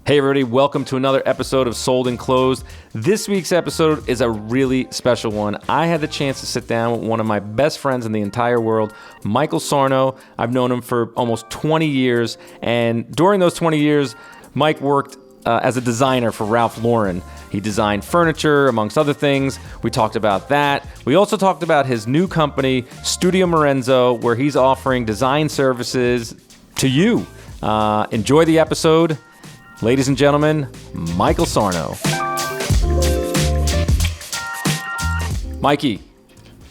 Hey everybody, welcome to another episode of Sold and Closed. This week's episode is a really special one. I had the chance to sit down with one of my best friends in the entire world, Michael Sarno. I've known him for almost 20 years, and during those 20 years, Mike worked as a designer for Ralph Lauren. He designed furniture, amongst other things. We talked about that. We also talked about his new company, Studio Marenzo, where he's offering design services to you. Enjoy the episode. Ladies and gentlemen, Michael Sarno. Mikey.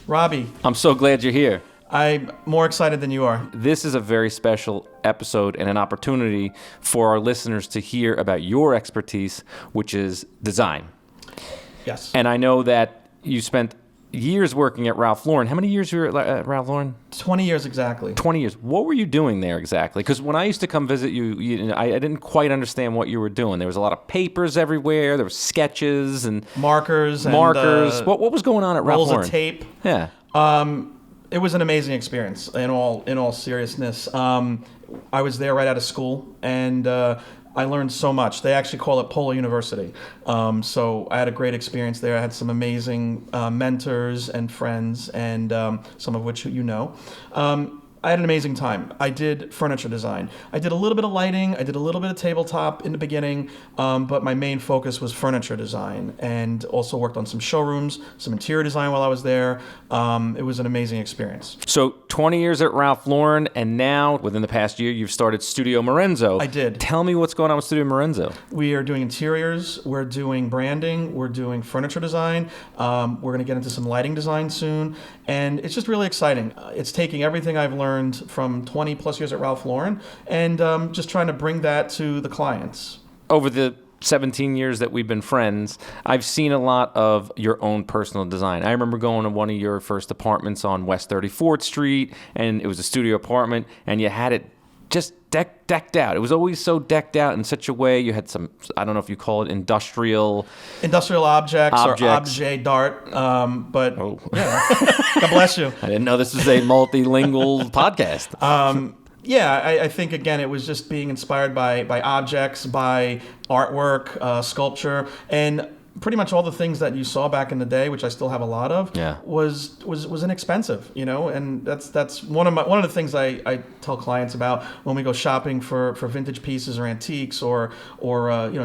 Robbie. I'm so glad you're here. I'm more excited than you are. This is a very special episode and an opportunity for our listeners to hear about your expertise, which is design. Yes. And I know that you spent years working at Ralph Lauren. How many years were you at Ralph Lauren? 20 years exactly. 20 years. What were you doing there exactly? Because when I used to come visit you, I didn't quite understand what you were doing. There was a lot of papers everywhere. There were sketches and markers. What was going on at Ralph Lauren? Rolls of tape. Yeah. It was an amazing experience. In all seriousness, I was there right out of school, and I learned so much. They actually call it Polo University. So I had a great experience there. I had some amazing mentors and friends, and some of which you know. I had an amazing time. I did furniture design. I did a little bit of lighting. I did a little bit of tabletop in the beginning, but my main focus was furniture design, and also worked on some showrooms, some interior design while I was there. It was an amazing experience. So 20 years at Ralph Lauren, and now, within the past year, you've started Studio Marenzo. I did. Tell me what's going on with Studio Marenzo. We are doing interiors. We're doing branding. We're doing furniture design. We're going to get into some lighting design soon, and it's just really exciting. It's taking everything I've learned from 20 plus years at Ralph Lauren and just trying to bring that to the clients. Over the 17 years that we've been friends, I've seen a lot of your own personal design. I remember going to one of your first apartments on West 34th Street, and it was a studio apartment, and you had it just decked out. It was always so decked out in such a way. You had some, I don't know if you call it industrial objects. Or objet d'art. But yeah, God bless you. I didn't know this was a multilingual podcast. I think, again, it was just being inspired by objects, by artwork, sculpture, and pretty much all the things that you saw back in the day, which I still have a lot of, was inexpensive, and that's one of the things I tell clients about when we go shopping for vintage pieces or antiques or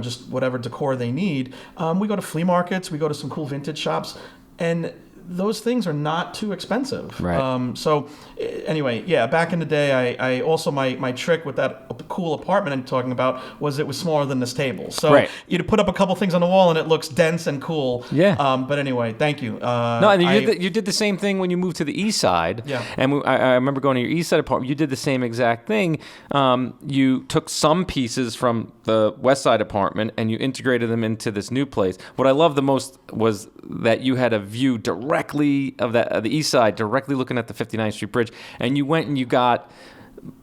just whatever decor they need. We go to flea markets, we go to some cool vintage shops, and those things are not too expensive. Right. So anyway, back in the day, I also, my trick with that cool apartment I'm talking about was it was smaller than this table. So you'd put up a couple things on the wall and it looks dense and cool. Yeah. But anyway, thank you. You did the same thing when you moved to the east side. Yeah. And I remember going to your east side apartment. You did the same exact thing. You took some pieces from the west side apartment and you integrated them into this new place. What I loved the most was that you had a view directly of the east side, directly looking at the 59th Street Bridge, and you went and you got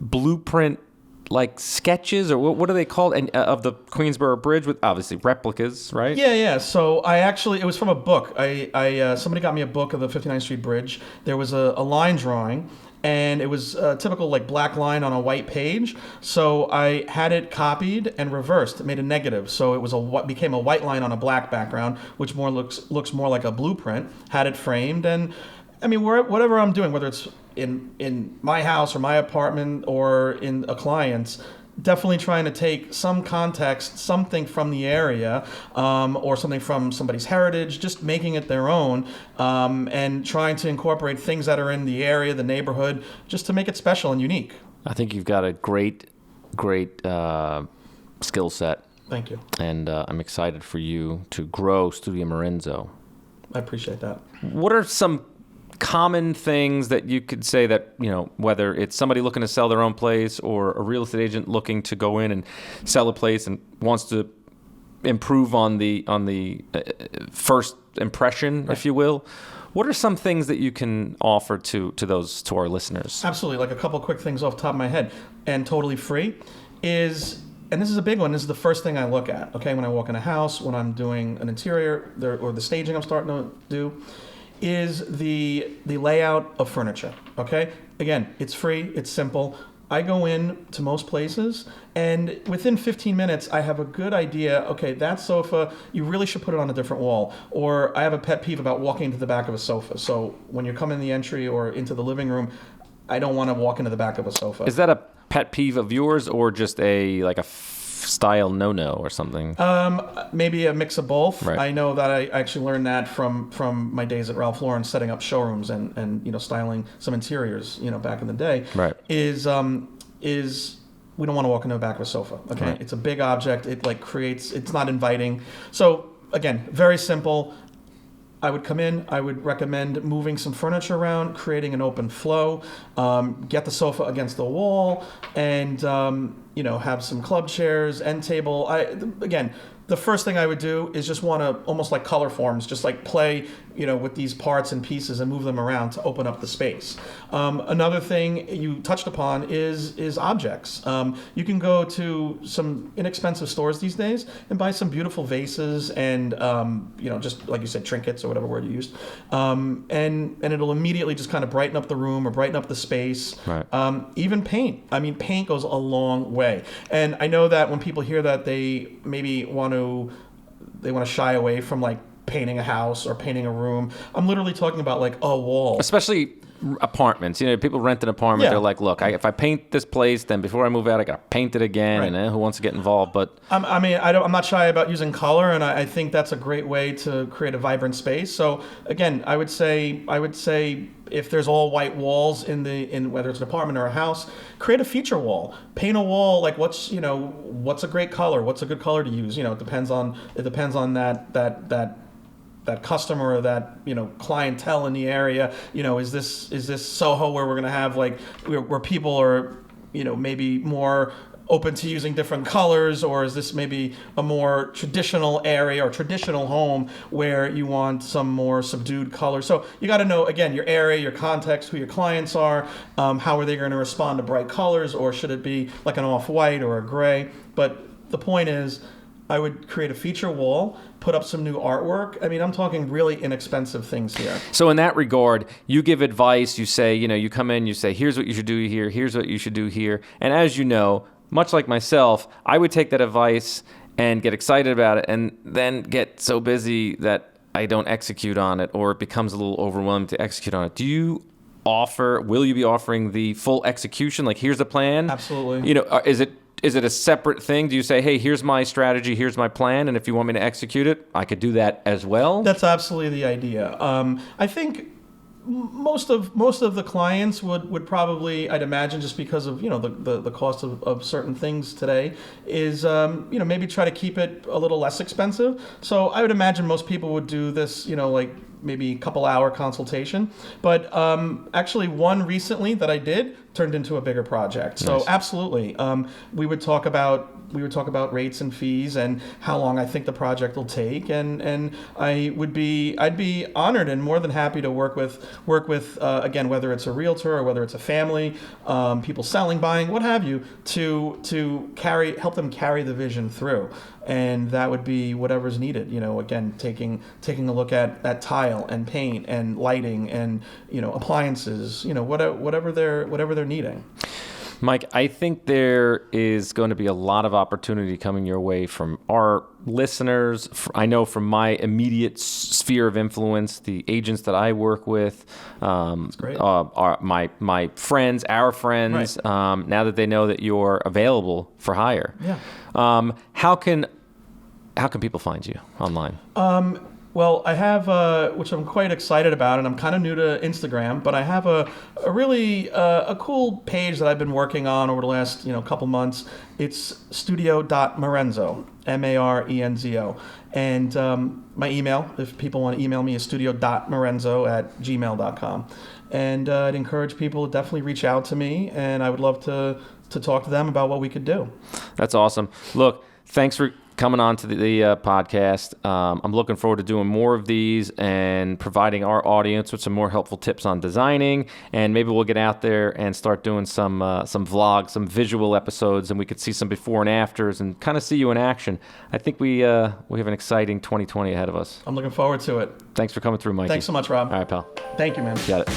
blueprint like sketches, or what are they called, and of the Queensboro Bridge, with obviously replicas, right? Yeah. So it was from a book. Somebody got me a book of the 59th Street Bridge. There was a line drawing, and it was a typical like black line on a white page. So I had it copied and reversed. It made a negative. So it was became a white line on a black background, which looks more like a blueprint. Had it framed, and I mean, whatever I'm doing, whether it's in my house or my apartment or in a client's, definitely trying to take some context, something from the area, or something from somebody's heritage, just making it their own, and trying to incorporate things that are in the area, the neighborhood, just to make it special and unique. I think you've got a great skill set. Thank you. And I'm excited for you to grow Studio Marenzo. I appreciate that. What are some common things that you could say that, whether it's somebody looking to sell their own place or a real estate agent looking to go in and sell a place and wants to improve on the first impression, if you will, what are some things that you can offer to our listeners? Absolutely. Like a couple quick things off the top of my head, and totally free, and this is a big one, this is the first thing I look at, okay, when I walk in a house, when I'm doing an interior or the staging I'm starting to do, is the layout of furniture, okay? Again, it's free, it's simple. I go in to most places, and within 15 minutes, I have a good idea. Okay, that sofa, you really should put it on a different wall. Or I have a pet peeve about walking into the back of a sofa. So when you come in the entry or into the living room, I don't want to walk into the back of a sofa. Is that a pet peeve of yours, or just a style no-no or something? Maybe a mix of both. Right. I know that I actually learned that from my days at Ralph Lauren, setting up showrooms and styling some interiors, back in the day. Right. Is we don't want to walk into the back of a sofa. Okay. Right. It's a big object. It it's not inviting. So again, very simple. I would come in, I would recommend moving some furniture around, creating an open flow, get the sofa against the wall, and have some club chairs, end table. Again, the first thing I would do is just want to almost like color forms, just like play, with these parts and pieces and move them around to open up the space. Another thing you touched upon is objects. You can go to some inexpensive stores these days and buy some beautiful vases and, just like you said, trinkets or whatever word you used. And it'll immediately just kind of brighten up the room or brighten up the space. Right. Even paint. I mean, paint goes a long way. And I know that when people hear that, they maybe want to shy away from like painting a house or painting a room. I'm literally talking about like a wall. Especially apartments. People rent an apartment. Yeah. They're like, look, if I paint this place, then before I move out, I got to paint it again. Right. And who wants to get involved? But I'm not shy about using color, and I think that's a great way to create a vibrant space. So again, I would say if there's all white walls in whether it's an apartment or a house, create a feature wall. Paint a wall like what's a great color, what's a good color to use. It depends on that customer or that clientele in the area. Is this Soho where we're going to have like where people are maybe more open to using different colors, or is this maybe a more traditional area or traditional home where you want some more subdued color? So you got to know, again, your area, your context, who your clients are, how are they going to respond to bright colors, or should it be like an off-white or a gray? But the point is, I would create a feature wall, put up some new artwork. I mean, I'm talking really inexpensive things here. So in that regard, you give advice, you say, you come in, you say, here's what you should do here, here's what you should do here. And as you know, much like myself, I would take that advice and get excited about it and then get so busy that I don't execute on it, or it becomes a little overwhelming to execute on it. Will you be offering the full execution? Like, here's the plan? Absolutely. Is it a separate thing? Do you say, hey, here's my strategy, here's my plan, and if you want me to execute it, I could do that as well? That's absolutely the idea. I think most of the clients would probably, I'd imagine, just because of the cost of certain things today, is maybe try to keep it a little less expensive. So I would imagine most people would do this, like maybe a couple hour consultation. But actually, one recently that I did turned into a bigger project. So Nice. Absolutely, we would talk about rates and fees and how long I think the project will take, and I'd be honored and more than happy to work with again, whether it's a realtor or whether it's a family, people selling, buying, what have you, to help them carry the vision through. And that would be whatever's needed. Again, taking a look at tile and paint and lighting and appliances. Whatever they're needing. Mike, I think there is going to be a lot of opportunity coming your way from our listeners. I know from my immediate sphere of influence, the agents that I work with, That's great. My friends, our friends, Right. Now that they know that you're available for hire. Yeah. How can people find you online? Well, I have, which I'm quite excited about, and I'm kind of new to Instagram, but I have a really a cool page that I've been working on over the last couple months. It's studio.marenzo, Marenzo. And my email, if people want to email me, is studio.marenzo@gmail.com. And I'd encourage people to definitely reach out to me, and I would love to talk to them about what we could do. That's awesome. Look, thanks for coming on to the podcast. I'm looking forward to doing more of these and providing our audience with some more helpful tips on designing. And maybe we'll get out there and start doing some vlogs, some visual episodes, and we could see some before and afters and kind of see you in action. I think we have an exciting 2020 ahead of us. I'm looking forward to it. Thanks for coming through, Mikey. Thanks so much, Rob. All right, pal. Thank you, man. Got it.